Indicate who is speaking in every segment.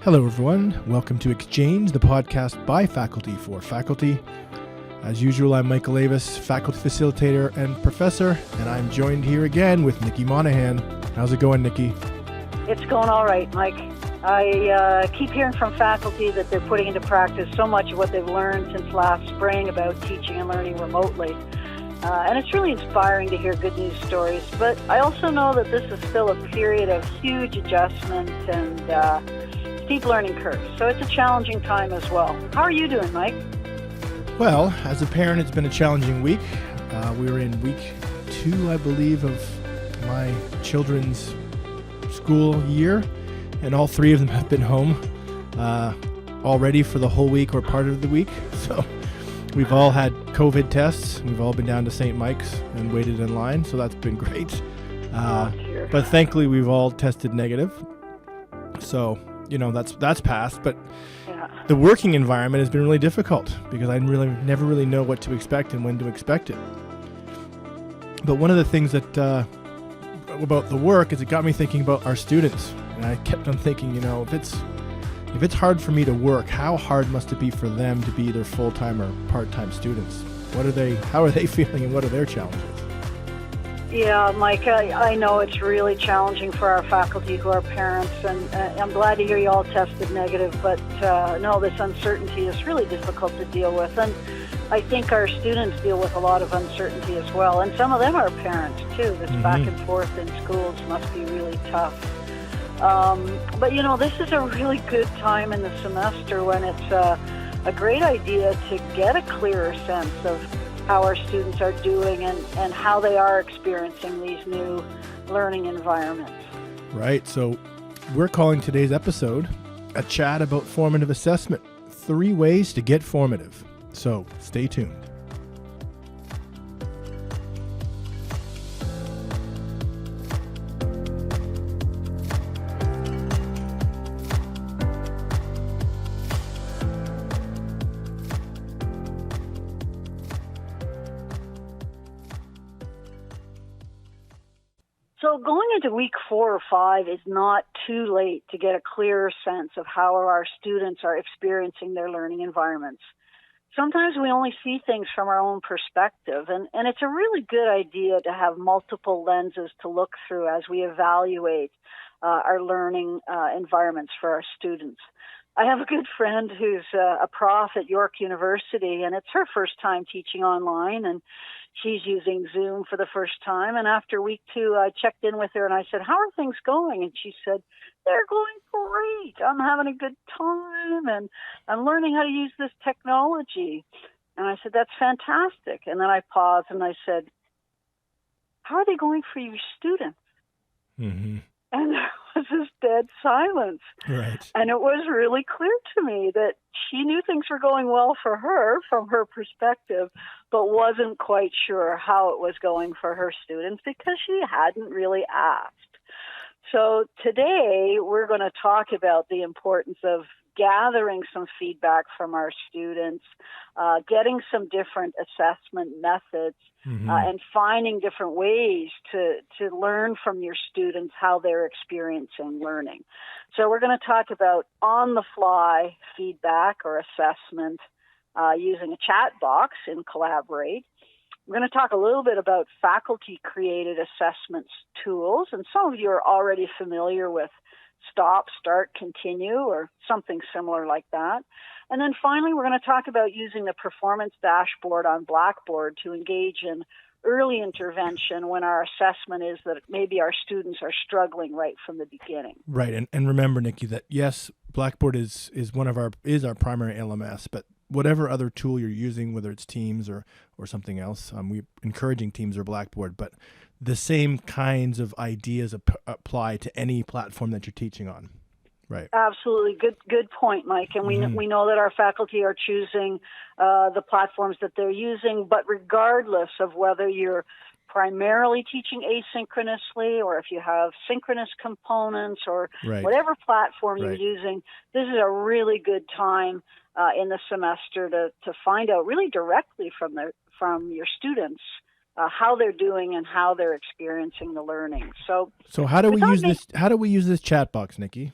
Speaker 1: Hello everyone, welcome to XChange, the podcast by faculty for faculty. As usual, I'm Michael Avis, faculty facilitator and professor, and I'm joined here again with Nicki Monahan. How's it going, Nicki?
Speaker 2: It's going all right, Mike. I keep hearing from faculty that they're putting into practice so much of what they've learned since last spring about teaching and learning remotely. And it's really inspiring to hear good news stories. But I also know that this is still a period of huge adjustment and steep learning curves. So it's a challenging time as well. How are you doing, Mike?
Speaker 1: Well, as a parent, it's been a challenging week. We were in week 2, I believe, of my children's school year, and all 3 of them have been home already for the whole week or part of the week. So we've all had COVID tests. We've all been down to St. Mike's and waited in line, so that's been great. But thankfully, we've all tested negative. So, you know, that's passed. But the working environment has been really difficult because I never really know what to expect and when to expect it. But one of the things that about the work is it got me thinking about our students, and I kept on thinking, you know, if it's hard for me to work, how hard must it be for them to be either full-time or part-time students? How are they feeling, and what are their challenges?
Speaker 2: Yeah, Mike, I know it's really challenging for our faculty who are parents, and I'm glad to hear you all tested negative, but no, this uncertainty is really difficult to deal with, and I think our students deal with a lot of uncertainty as well, and some of them are parents too. This back and forth in schools must be really tough. But you know, this is a really good time in the semester when it's a great idea to get a clearer sense of how our students are doing and how they are experiencing these new learning environments.
Speaker 1: Right, so we're calling today's episode a chat about formative assessment, 3 ways to get formative. So stay tuned.
Speaker 2: So going into week 4 or 5 is not too late to get a clearer sense of how our students are experiencing their learning environments. Sometimes we only see things from our own perspective, and it's a really good idea to have multiple lenses to look through as we evaluate our learning environments for our students. I have a good friend who's a prof at York University, and it's her first time teaching online, and she's using Zoom for the first time. And after week 2, I checked in with her and I said, "How are things going?" And she said, "They're going great. I'm having a good time and I'm learning how to use this technology." And I said, "That's fantastic." And then I paused and I said, "How are they going for your students?"
Speaker 1: Mm-hmm.
Speaker 2: And there was this dead silence.
Speaker 1: Right.
Speaker 2: And it was really clear to me that she knew things were going well for her from her perspective, but wasn't quite sure how it was going for her students because she hadn't really asked. So today we're going to talk about the importance of gathering some feedback from our students, getting some different assessment methods, and finding different ways to learn from your students how they're experiencing learning. So we're going to talk about on-the-fly feedback or assessment using a chat box in Collaborate. We're going to talk a little bit about faculty-created assessments tools, and some of you are already familiar with Stop, Start, Continue, or something similar like that. And then finally, we're going to talk about using the performance dashboard on Blackboard to engage in early intervention when our assessment is that maybe our students are struggling right from the beginning.
Speaker 1: Right, and remember, Nicki, that yes, Blackboard is our primary LMS, but whatever other tool you're using, whether it's Teams or something else, we're encouraging Teams or Blackboard, but the same kinds of ideas apply to any platform that you're teaching on. Right.
Speaker 2: Absolutely. Good point, Mike. And we know that our faculty are choosing the platforms that they're using, but regardless of whether you're primarily teaching asynchronously or if you have synchronous components or whatever platform you're using, this is a really good time in the semester to find out really directly from your students how they're doing and how they're experiencing the learning. So
Speaker 1: how do we use this? How do we use this chat box, Nicki?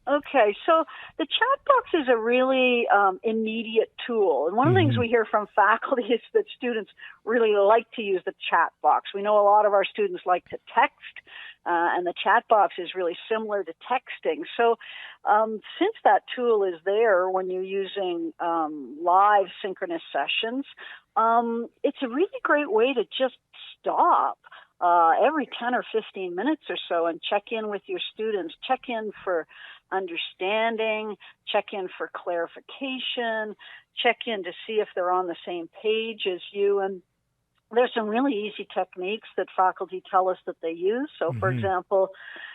Speaker 2: Okay, so the chat box is a really immediate tool. And one of the things we hear from faculty is that students really like to use the chat box. We know a lot of our students like to text, and the chat box is really similar to texting. So since that tool is there when you're using live synchronous sessions, it's a really great way to just stop every 10 or 15 minutes or so and check in with your students, check in for understanding, check in for clarification, check in to see if they're on the same page as you. And there's some really easy techniques that faculty tell us that they use. So, for example,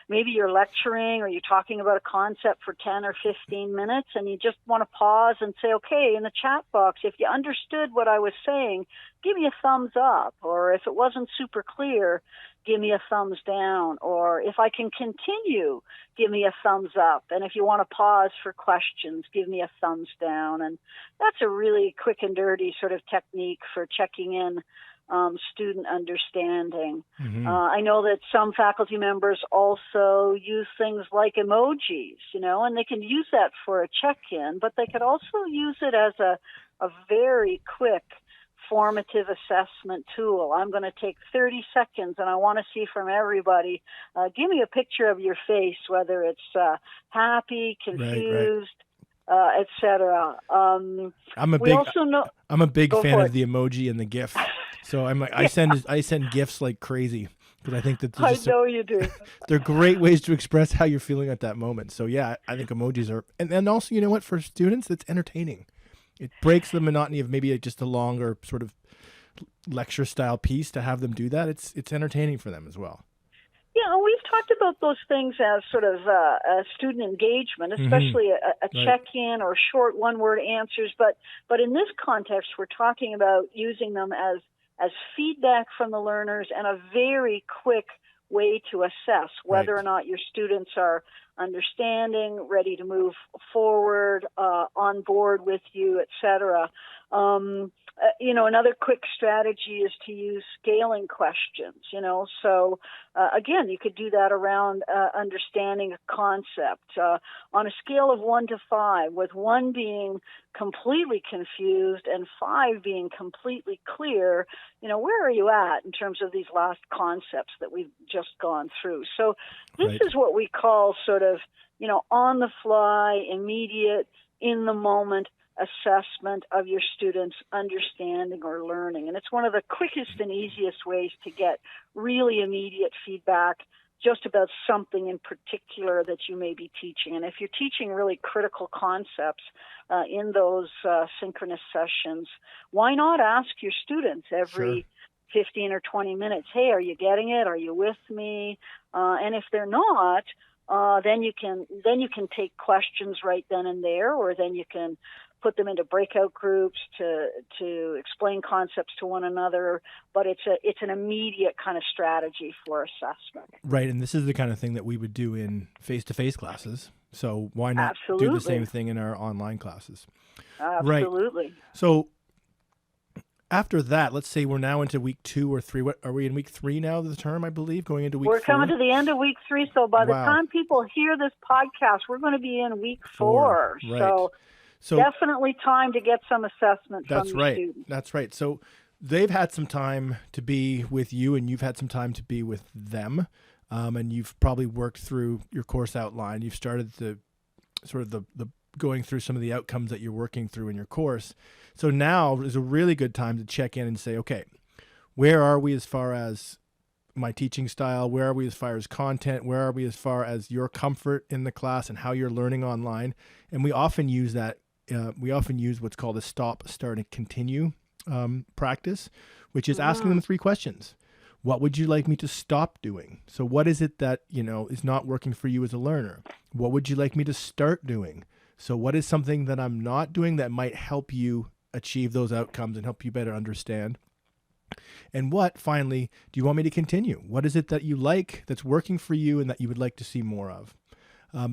Speaker 2: maybe you're lecturing or you're talking about a concept for 10 or 15 minutes and you just want to pause and say, okay, in the chat box, if you understood what I was saying, give me a thumbs up. Or if it wasn't super clear, give me a thumbs down. Or if I can continue, give me a thumbs up. And if you want to pause for questions, give me a thumbs down. And that's a really quick and dirty sort of technique for checking in student understanding. I know that some faculty members also use things like emojis, and they can use that for a check-in, but they could also use it as a very quick formative assessment tool. I'm going to take 30 seconds and I want to see from everybody, give me a picture of your face, whether it's happy, confused, etc.
Speaker 1: I'm a big fan of the emoji and the GIF. So I'm like, I send GIFs like crazy because I think that
Speaker 2: I know you do.
Speaker 1: They're great ways to express how you're feeling at that moment. So yeah, I think emojis are, and also, you know what, for students, it's entertaining. It breaks the monotony of maybe just a longer sort of lecture style piece to have them do that. It's entertaining for them as well.
Speaker 2: Yeah, and we've talked about those things as sort of student engagement, especially a check-in or short one-word answers. But in this context, we're talking about using them as feedback from the learners and a very quick way to assess whether or not your students are understanding, ready to move forward, on board with you, etc. Another quick strategy is to use scaling questions, So, again, you could do that around understanding a concept on a scale of 1 to 5, with 1 being completely confused and 5 being completely clear. Where are you at in terms of these last concepts that we've just gone through? So this is what we call sort of, on the fly, immediate, in the moment assessment of your students' understanding or learning. And it's one of the quickest and easiest ways to get really immediate feedback just about something in particular that you may be teaching. And if you're teaching really critical concepts in those synchronous sessions, why not ask your students every 15 or 20 minutes, hey, are you getting it? Are you with me? And if they're not, then you can take questions right then and there, or then you can put them into breakout groups to explain concepts to one another. But it's an immediate kind of strategy for assessment.
Speaker 1: Right, and this is the kind of thing that we would do in face-to-face classes. So why not do the same thing in our online classes?
Speaker 2: Absolutely.
Speaker 1: Right. So after that, let's say we're now into week 2 or 3. What are we in week 3 now of the term, I believe, going into week 4?
Speaker 2: We're coming to the end of week 3, so by the time people hear this podcast, we're going to be in week 4.
Speaker 1: Right. So
Speaker 2: definitely time to get some assessment from your students.
Speaker 1: That's right. So they've had some time to be with you, and you've had some time to be with them, and you've probably worked through your course outline. You've started the sort of the going through some of the outcomes that you're working through in your course. So now is a really good time to check in and say, okay, where are we as far as my teaching style? Where are we as far as content? Where are we as far as your comfort in the class and how you're learning online? And we often use that. We often use what's called a stop, start, and continue practice, which is asking them 3 questions. What would you like me to stop doing? So what is it that, is not working for you as a learner? What would you like me to start doing? So what is something that I'm not doing that might help you achieve those outcomes and help you better understand? And what, finally, do you want me to continue? What is it that you like that's working for you and that you would like to see more of?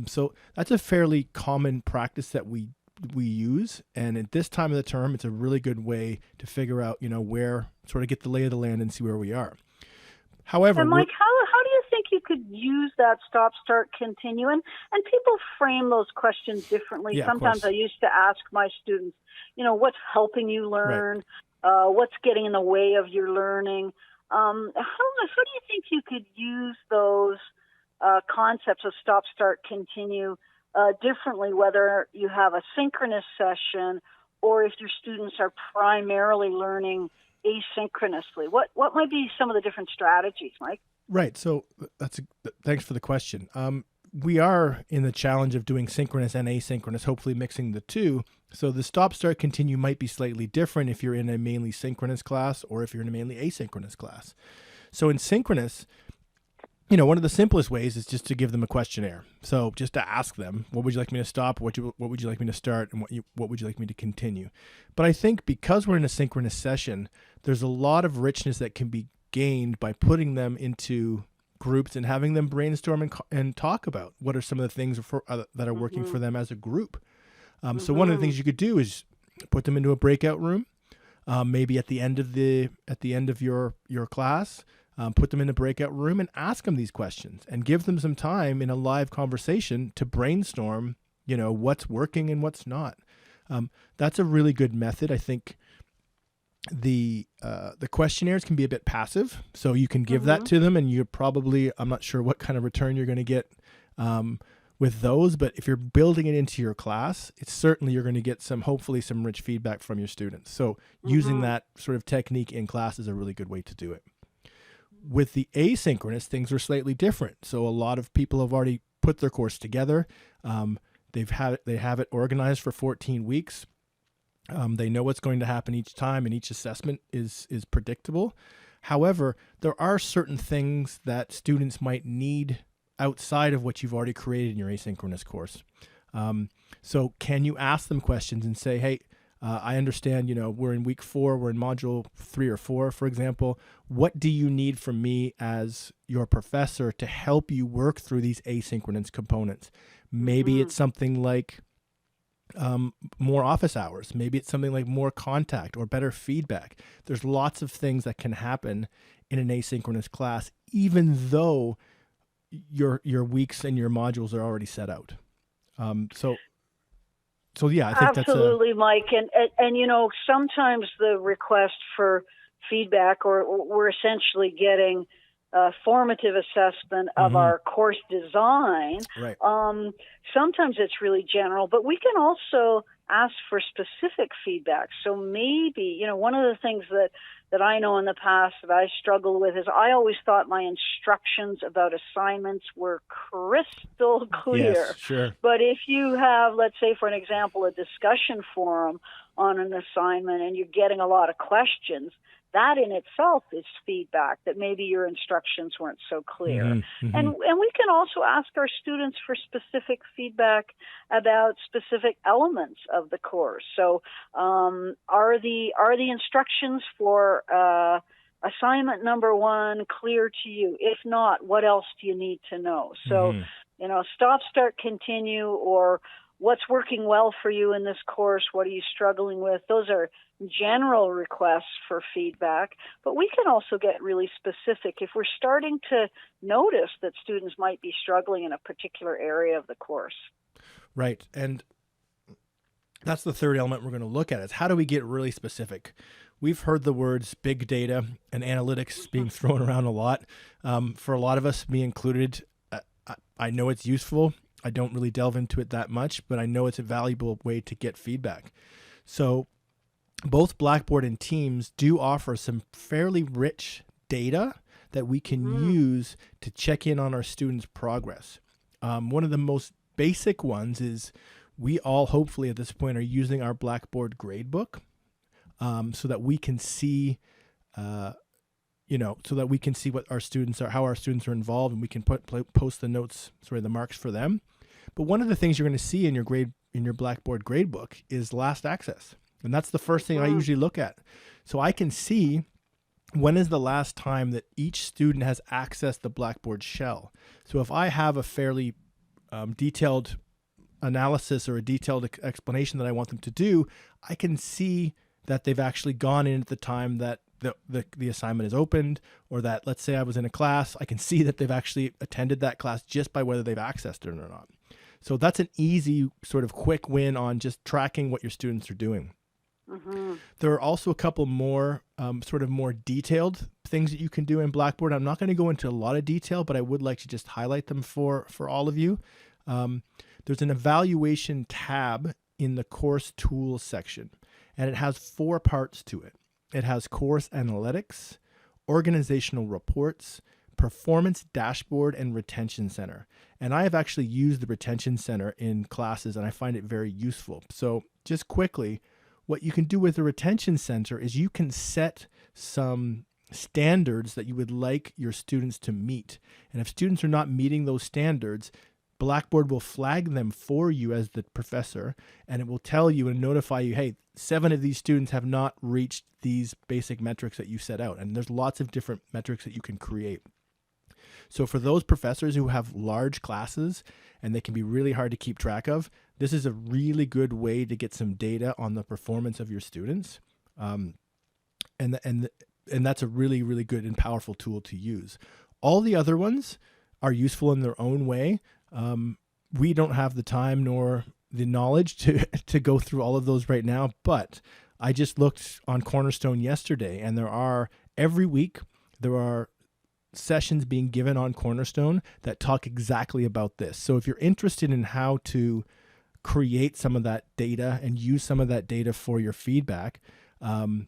Speaker 1: So that's a fairly common practice that we use. And at this time of the term, it's a really good way to figure out, where, sort of get the lay of the land and see where we are. However,
Speaker 2: and Mike, how do you think you could use that stop, start, continue? And people frame those questions differently.
Speaker 1: Yeah,
Speaker 2: Sometimes I used to ask my students, what's helping you learn? Right. What's getting in the way of your learning? How do you think you could use those concepts of stop, start, continue differently, whether you have a synchronous session or if your students are primarily learning asynchronously? What might be some of the different strategies, Mike?
Speaker 1: Right. So thanks for the question. We are in the challenge of doing synchronous and asynchronous, hopefully mixing the two. So the stop, start, continue might be slightly different if you're in a mainly synchronous class or if you're in a mainly asynchronous class. So in synchronous, one of the simplest ways is just to give them a questionnaire. So just to ask them, what would you like me to stop? What would you like me to start? And what would you like me to continue? But I think because we're in a synchronous session, there's a lot of richness that can be gained by putting them into groups and having them brainstorm and talk about what are some of the things that are working for them as a group. So one of the things you could do is put them into a breakout room, maybe at the end of your class. Put them in a breakout room and ask them these questions and give them some time in a live conversation to brainstorm, what's working and what's not. That's a really good method. I think the questionnaires can be a bit passive, so you can give that to them, and I'm not sure what kind of return you're going to get with those, but if you're building it into your class, it's certainly you're going to get hopefully some rich feedback from your students. So using that sort of technique in class is a really good way to do it. With the asynchronous, things are slightly different. So a lot of people have already put their course together. They have it organized for 14 weeks. They know what's going to happen each time, and each assessment is predictable. However, there are certain things that students might need outside of what you've already created in your asynchronous course. So can you ask them questions and say, hey, I understand, we're in week 4, we're in module 3 or 4, for example. What do you need from me as your professor to help you work through these asynchronous components? Maybe it's something like more office hours. Maybe it's something like more contact or better feedback. There's lots of things that can happen in an asynchronous class, even though your weeks and your modules are already set out. So yeah, I think
Speaker 2: absolutely, Mike. And sometimes the request for feedback, or we're essentially getting a formative assessment of our course design.
Speaker 1: Right.
Speaker 2: Sometimes it's really general, but we can also ask for specific feedback. So maybe, one of the things that I know in the past that I struggled with is I always thought my instructions about assignments were crystal clear.
Speaker 1: Yes, sure.
Speaker 2: But if you have, let's say, for an example, a discussion forum on an assignment and you're getting a lot of questions, that in itself is feedback that maybe your instructions weren't so clear. And we can also ask our students for specific feedback about specific elements of the course. So are the instructions for assignment number 1 clear to you? If not, what else do you need to know? So, stop, start, continue, or what's working well for you in this course? What are you struggling with? Those are general requests for feedback, but we can also get really specific if we're starting to notice that students might be struggling in a particular area of the course.
Speaker 1: Right. And that's the third element we're going to look at, is how do we get really specific? We've heard the words big data and analytics being thrown around a lot. For a lot of us, me included, I know it's useful. I don't really delve into it that much, but I know it's a valuable way to get feedback. So both Blackboard and Teams do offer some fairly rich data that we can use to check in on our students' progress. One of the most basic ones is we all hopefully at this point are using our Blackboard gradebook so that we can see what our students are, how our students are involved, and we can post the notes, the marks for them. But one of the things you're going to see in your Blackboard gradebook is last access. And that's the first thing I usually look at. So I can see when is the last time that each student has accessed the Blackboard shell. So if I have a fairly detailed analysis or a detailed explanation that I want them to do, I can see that they've actually gone in at the time that the assignment is opened, or that, let's say I was in a class, I can see that they've actually attended that class just by whether they've accessed it or not. So that's an easy sort of quick win on just tracking what your students are doing. Mm-hmm. There are also a couple more sort of more detailed things that you can do in Blackboard. I'm not going to go into a lot of detail, but I would like to just highlight them for all of you. There's an evaluation tab in the course tools section, and it has 4 parts to it. It has course analytics, organizational reports, performance dashboard, and retention center. And I have actually used the retention center in classes, and I find it very useful. So just quickly, what you can do with the retention center is you can set some standards that you would like your students to meet. And if students are not meeting those standards, Blackboard will flag them for you as the professor, and it will tell you and notify you, hey, 7 of these students have not reached these basic metrics that you set out. And there's lots of different metrics that you can create. So for those professors who have large classes and they can be really hard to keep track of, this is a really good way to get some data on the performance of your students. And that's a really, really good and powerful tool to use. All the other ones are useful in their own way. We don't have the time nor the knowledge to go through all of those right now, but I just looked on Cornerstone yesterday, and every week there are sessions being given on Cornerstone that talk exactly about this. So if you're interested in how to create some of that data and use some of that data for your feedback, for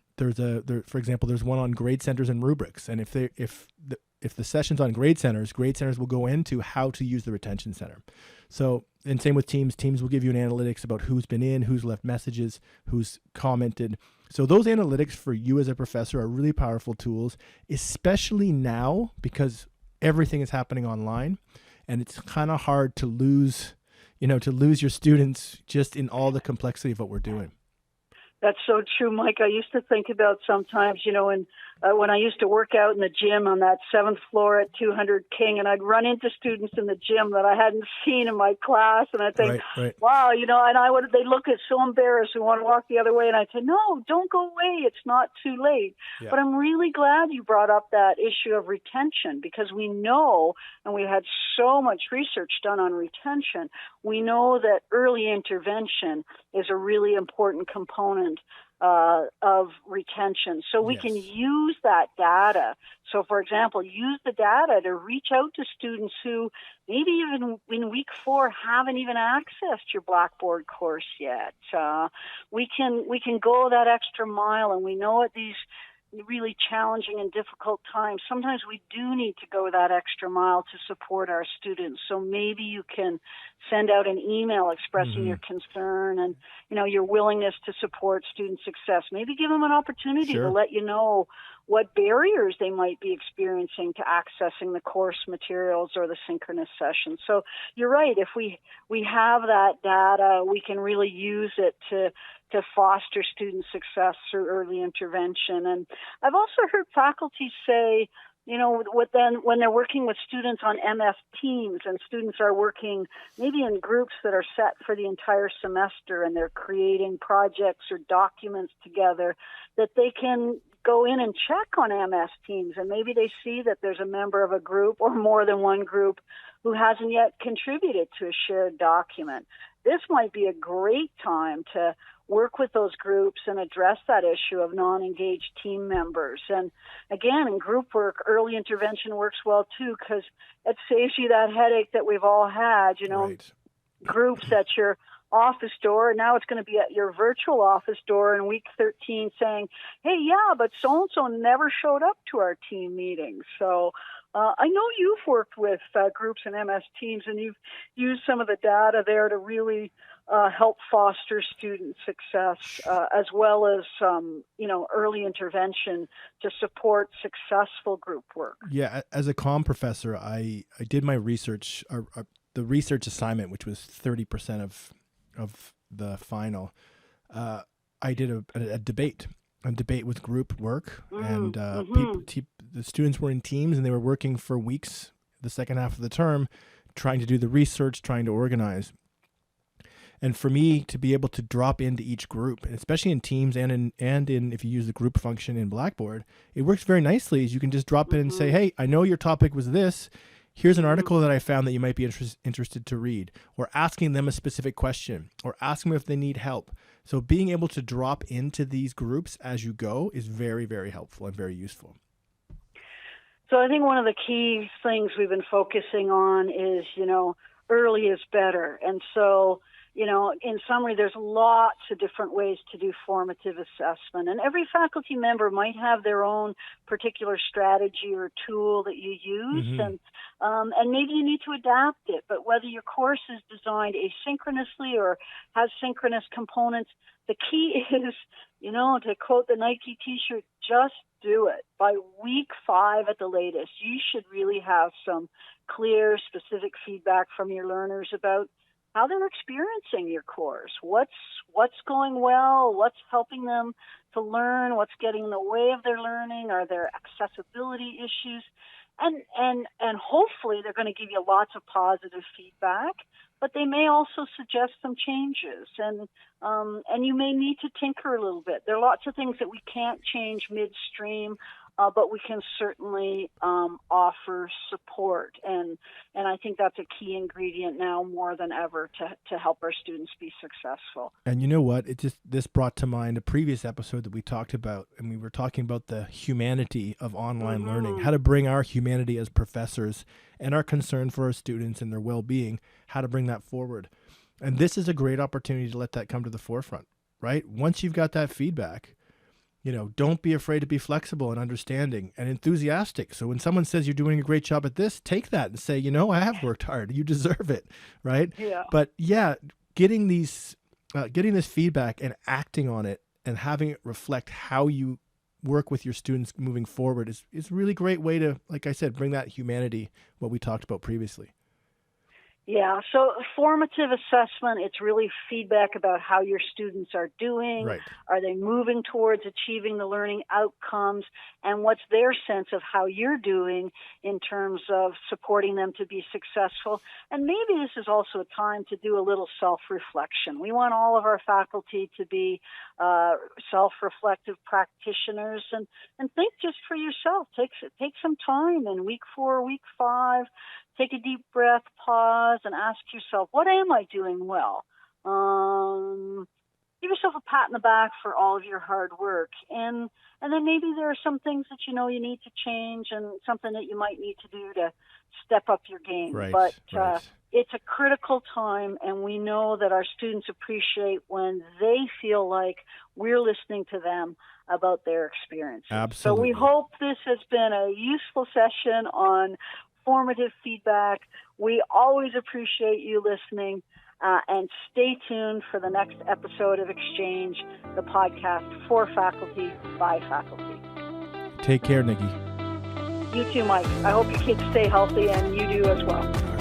Speaker 1: example, there's one on grade centers and rubrics. And if the session's on grade centers will go into how to use the retention center. So, and same with teams will give you an analytics about who's been in, who's left messages, who's commented. So those analytics for you as a professor are really powerful tools, especially now because everything is happening online, and it's kind of hard to lose your students just in all the complexity of what we're doing.
Speaker 2: That's so true, Mike. I used to think about sometimes, when I used to work out in the gym on that 7th floor at 200 King, and I'd run into students in the gym that I hadn't seen in my class, and I'd think,
Speaker 1: right.
Speaker 2: wow, and they'd look at so embarrassed and want to walk the other way, and I'd say, no, don't go away. It's not too late. Yeah. But I'm really glad you brought up that issue of retention, because we know, and we had so much research done on retention, we know that early intervention is a really important component of retention. So we can use that data. So, for example, use the data to reach out to students who maybe even in week 4 haven't even accessed your Blackboard course yet. We can go that extra mile, and we know at these really challenging and difficult times, sometimes we do need to go that extra mile to support our students. So maybe you can send out an email expressing your concern and, your willingness to support student success. Maybe give them an opportunity to let you know what barriers they might be experiencing to accessing the course materials or the synchronous sessions. So you're right. If we have that data, we can really use it to foster student success through early intervention. And I've also heard faculty say, when they're working with students on MS Teams, and students are working maybe in groups that are set for the entire semester, and they're creating projects or documents together, that they can go in and check on MS Teams, and maybe they see that there's a member of a group or more than one group who hasn't yet contributed to a shared document. This might be a great time to work with those groups and address that issue of non-engaged team members. And again, in group work, early intervention works well too, because it saves you that headache that we've all had, groups at your office door. Now it's going to be at your virtual office door in week 13 saying, hey, but so-and-so never showed up to our team meetings. So I know you've worked with groups in MS Teams, and you've used some of the data there to really help foster student success, as well as early intervention to support successful group work.
Speaker 1: Yeah, as a comm professor, I did my research, the research assignment, which was 30% of the final. I did a debate with group work, and the students were in teams, and they were working for weeks the second half of the term, trying to do the research, trying to organize. And for me to be able to drop into each group, and especially in Teams and in if you use the group function in Blackboard, it works very nicely. As you can just drop in and say, hey, I know your topic was this. Here's an article that I found that you might be interested to read, or asking them a specific question, or asking them if they need help. So being able to drop into these groups as you go is very, very helpful and very useful.
Speaker 2: So I think one of the key things we've been focusing on is, early is better. And so, in summary, there's lots of different ways to do formative assessment. And every faculty member might have their own particular strategy or tool that you use. And maybe you need to adapt it. But whether your course is designed asynchronously or has synchronous components, the key is, to quote the Nike t-shirt, just do it. By week 5 at the latest, you should really have some clear, specific feedback from your learners about how they're experiencing your course. What's going well? What's helping them to learn? What's getting in the way of their learning? Are there accessibility issues? And hopefully they're going to give you lots of positive feedback, but they may also suggest some changes, and you may need to tinker a little bit. There are lots of things that we can't change midstream, but we can certainly offer support, and I think that's a key ingredient now more than ever to help our students be successful.
Speaker 1: And you know what? This brought to mind a previous episode that we talked about, and we were talking about the humanity of online learning, how to bring our humanity as professors and our concern for our students and their well-being, how to bring that forward. And this is a great opportunity to let that come to the forefront, right? Once you've got that feedback, don't be afraid to be flexible and understanding and enthusiastic. So when someone says you're doing a great job at this, take that and say, I have worked hard. You deserve it, right?
Speaker 2: Yeah.
Speaker 1: But getting this feedback and acting on it and having it reflect how you work with your students moving forward is a really great way to, like I said, bring that humanity, what we talked about previously.
Speaker 2: Yeah, so formative assessment, it's really feedback about how your students are doing.
Speaker 1: Right.
Speaker 2: Are they moving towards achieving the learning outcomes? And what's their sense of how you're doing in terms of supporting them to be successful? And maybe this is also a time to do a little self-reflection. We want all of our faculty to be self-reflective practitioners, and think just for yourself. Take some time in week 4, week 5. Take a deep breath, pause, and ask yourself, what am I doing well? Give yourself a pat in the back for all of your hard work. And then maybe there are some things that you need to change and something that you might need to do to step up your game.
Speaker 1: Right,
Speaker 2: but
Speaker 1: right.
Speaker 2: It's a critical time, and we know that our students appreciate when they feel like we're listening to them about their experiences.
Speaker 1: Absolutely.
Speaker 2: So we hope this has been a useful session on formative feedback. We always appreciate you listening, and stay tuned for the next episode of XChange, the podcast for faculty by faculty.
Speaker 1: Take care, Nicki.
Speaker 2: You too, Mike. I hope your kids stay healthy and you do as well.